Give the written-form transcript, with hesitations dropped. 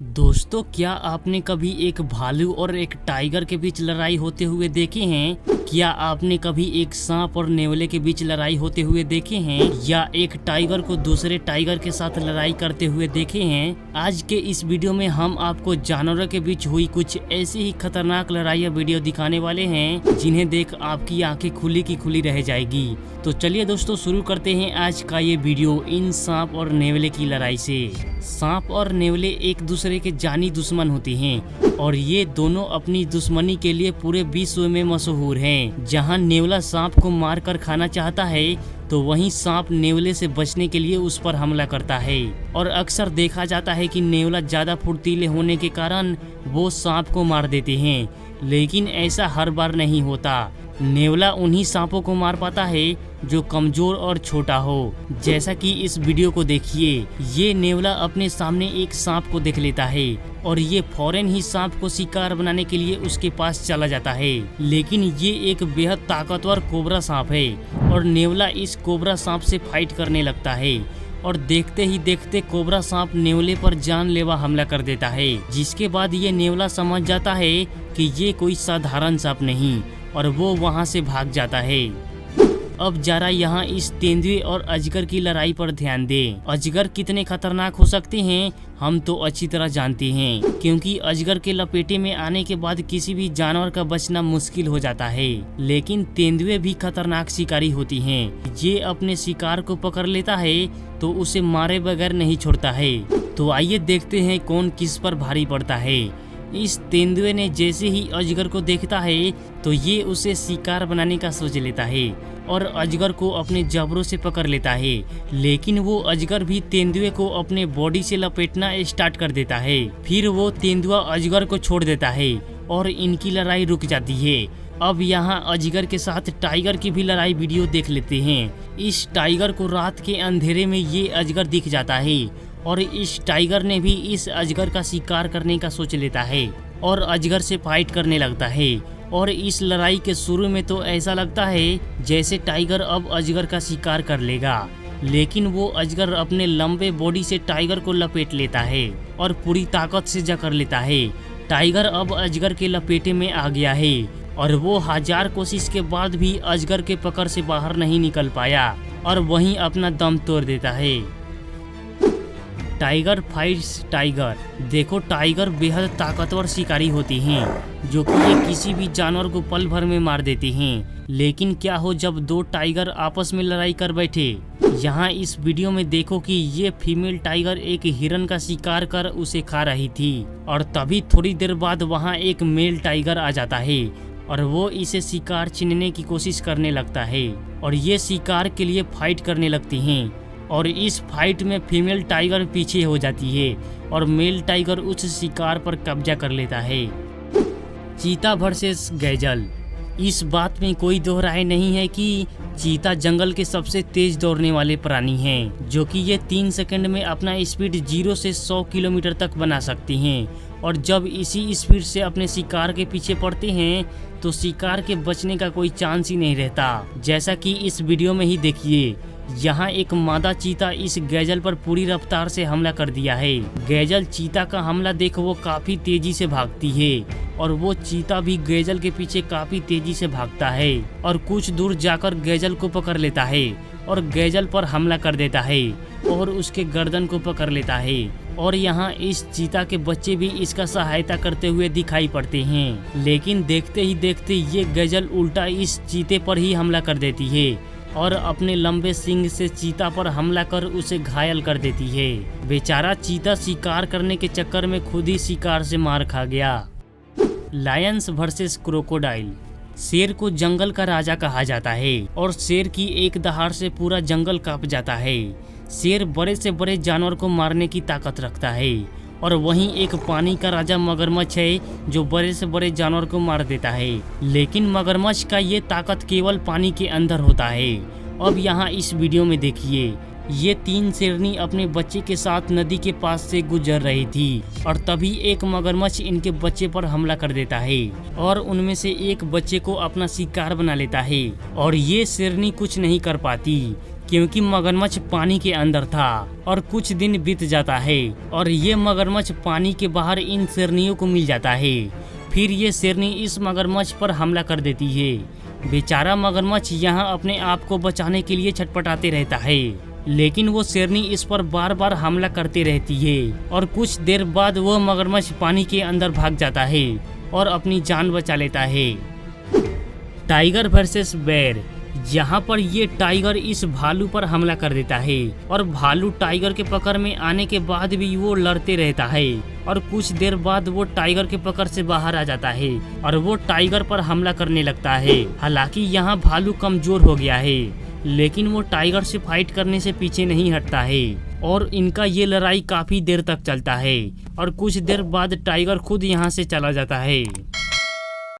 दोस्तों, क्या आपने कभी एक भालू और एक टाइगर के बीच लड़ाई होते हुए देखे हैं? क्या आपने कभी एक सांप और नेवले के बीच लड़ाई होते हुए देखे हैं, या एक टाइगर को दूसरे टाइगर के साथ लड़ाई करते हुए देखे हैं? आज के इस वीडियो में हम आपको जानवरों के बीच हुई कुछ ऐसी ही खतरनाक लड़ाइयाँ वीडियो दिखाने वाले हैं, जिन्हें देख आपकी आंखें खुली की खुली रह जाएगी। तो चलिए दोस्तों, शुरू करते हैं आज का ये वीडियो इन सांप और नेवले की लड़ाई से। सांप और नेवले एक दूसरे के जानी दुश्मन होते हैं और ये दोनों अपनी दुश्मनी के लिए पूरे विश्व में मशहूर हैं। जहां नेवला सांप को मार कर खाना चाहता है, तो वहीं सांप नेवले से बचने के लिए उस पर हमला करता है। और अक्सर देखा जाता है कि नेवला ज्यादा फुर्तीले होने के कारण वो सांप को मार देते हैं, लेकिन ऐसा हर बार नहीं होता। नेवला उन्हीं सांपों को मार पाता है जो कमजोर और छोटा हो। जैसा कि इस वीडियो को देखिए, ये नेवला अपने सामने एक सांप को देख लेता है और ये फौरन ही सांप को शिकार बनाने के लिए उसके पास चला जाता है। लेकिन ये एक बेहद ताकतवर कोबरा सांप है और नेवला इस कोबरा सांप से फाइट करने लगता है और देखते ही देखते कोबरा सांप नेवले पर जानलेवा हमला कर देता है, जिसके बाद ये नेवला समझ जाता है कि ये कोई साधारण सांप नहीं और वो वहां से भाग जाता है। अब जरा यहाँ इस तेंदुए और अजगर की लड़ाई पर ध्यान दें। अजगर कितने खतरनाक हो सकते हैं हम तो अच्छी तरह जानते हैं, क्योंकि अजगर के लपेटे में आने के बाद किसी भी जानवर का बचना मुश्किल हो जाता है। लेकिन तेंदुए भी खतरनाक शिकारी होती हैं। ये अपने शिकार को पकड़ लेता है तो उसे मारे बगैर नहीं छोड़ता है। तो आइए देखते हैं कौन किस पर भारी पड़ता है। इस तेंदुए ने जैसे ही अजगर को देखता है तो ये उसे शिकार बनाने का सोच लेता है और अजगर को अपने जबड़ों से पकड़ लेता है। लेकिन वो अजगर भी तेंदुए को अपने बॉडी से लपेटना स्टार्ट कर देता है। फिर वो तेंदुआ अजगर को छोड़ देता है और इनकी लड़ाई रुक जाती है। अब यहाँ अजगर के साथ टाइगर की भी लड़ाई वीडियो देख लेते हैं। इस टाइगर को रात के अंधेरे में ये अजगर दिख जाता है और इस टाइगर ने भी इस अजगर का शिकार करने का सोच लेता है और अजगर से फाइट करने लगता है। और इस लड़ाई के शुरू में तो ऐसा लगता है जैसे टाइगर अब अजगर का शिकार कर लेगा, लेकिन वो अजगर अपने लंबे बॉडी से टाइगर को लपेट लेता है और पूरी ताकत से जकड़ लेता है। टाइगर अब अजगर के लपेटे में आ गया है और वो हजार कोशिश के बाद भी अजगर के पकड़ से बाहर नहीं निकल पाया और वहीं अपना दम तोड़ देता है। Tiger fights tiger. देखो, टाइगर बेहद ताकतवर शिकारी होती हैं, जो कि ये किसी भी जानवर को पल भर में मार देती हैं। लेकिन क्या हो जब दो टाइगर आपस में लड़ाई कर बैठे। यहाँ इस वीडियो में देखो कि ये फीमेल टाइगर एक हिरन का शिकार कर उसे खा रही थी और तभी थोड़ी देर बाद वहाँ एक मेल टाइगर आ जाता है और वो इसे शिकार छीनने की कोशिश करने लगता है और ये शिकार के लिए फाइट करने लगती हैं। और इस फाइट में फीमेल टाइगर पीछे हो जाती है और मेल टाइगर उस शिकार पर कब्जा कर लेता है। चीता वर्सेस गैजल। इस बात में कोई दो राय नहीं है कि चीता जंगल के सबसे तेज दौड़ने वाले प्राणी हैं, जो कि ये 3 सेकंड में अपना स्पीड 0 से 100 किलोमीटर तक बना सकती हैं। और जब इसी स्पीड से अपने शिकार के पीछे पड़ते हैं तो शिकार के बचने का कोई चांस ही नहीं रहता। जैसा कि इस वीडियो में ही देखिए, यहाँ एक मादा चीता इस गैजल पर पूरी रफ्तार से हमला कर दिया है। गैजल चीता का हमला देख वो काफी तेजी से भागती है और वो चीता भी गैजल के पीछे काफी तेजी से भागता है और कुछ दूर जाकर गैजल को पकड़ लेता है और गैजल पर हमला कर देता है और उसके गर्दन को पकड़ लेता है। और यहाँ इस चीता के बच्चे भी इसका सहायता करते हुए दिखाई पड़ते हैं। लेकिन देखते ही देखते ये गैजल उल्टा इस चीते पर ही हमला कर देती है और अपने लंबे सींग से चीता पर हमला कर उसे घायल कर देती है। बेचारा चीता शिकार करने के चक्कर में खुद ही शिकार से मार खा गया। Lions versus crocodile. शेर को जंगल का राजा कहा जाता है और शेर की एक दहाड़ से पूरा जंगल कांप जाता है। शेर बड़े से बड़े जानवर को मारने की ताकत रखता है और वहीं एक पानी का राजा मगरमच्छ है जो बड़े से बड़े जानवर को मार देता है। लेकिन मगरमच्छ का ये ताकत केवल पानी के अंदर होता है। अब यहाँ इस वीडियो में देखिए, ये 3 शेरनी अपने बच्चे के साथ नदी के पास से गुजर रही थी और तभी एक मगरमच्छ इनके बच्चे पर हमला कर देता है और उनमें से एक बच्चे को अपना शिकार बना लेता है और ये शेरनी कुछ नहीं कर पाती, क्योंकि मगरमच्छ पानी के अंदर था। और कुछ दिन बीत जाता है और ये मगरमच्छ पानी के बाहर इन शेरनियों को मिल जाता है। फिर ये शेरनी इस मगरमच्छ पर हमला कर देती है। बेचारा मगरमच्छ यहाँ अपने आप को बचाने के लिए छटपटाते रहता है, लेकिन वो शेरनी इस पर बार बार हमला करती रहती है। और कुछ देर बाद वो मगरमच्छ पानी के अंदर भाग जाता है और अपनी जान बचा लेता है। टाइगर वर्सेस बेर। यहाँ पर ये टाइगर इस भालू पर हमला कर देता है और भालू टाइगर के पकड़ में आने के बाद भी वो लड़ते रहता है। और कुछ देर बाद वो टाइगर के पकड़ से बाहर आ जाता है और वो टाइगर पर हमला करने लगता है। हालांकि यहाँ भालू कमजोर हो गया है, लेकिन वो टाइगर से फाइट करने से पीछे नहीं हटता है और इनका ये लड़ाई काफी देर तक चलता है। और कुछ देर बाद टाइगर खुद यहाँ से चला जाता है।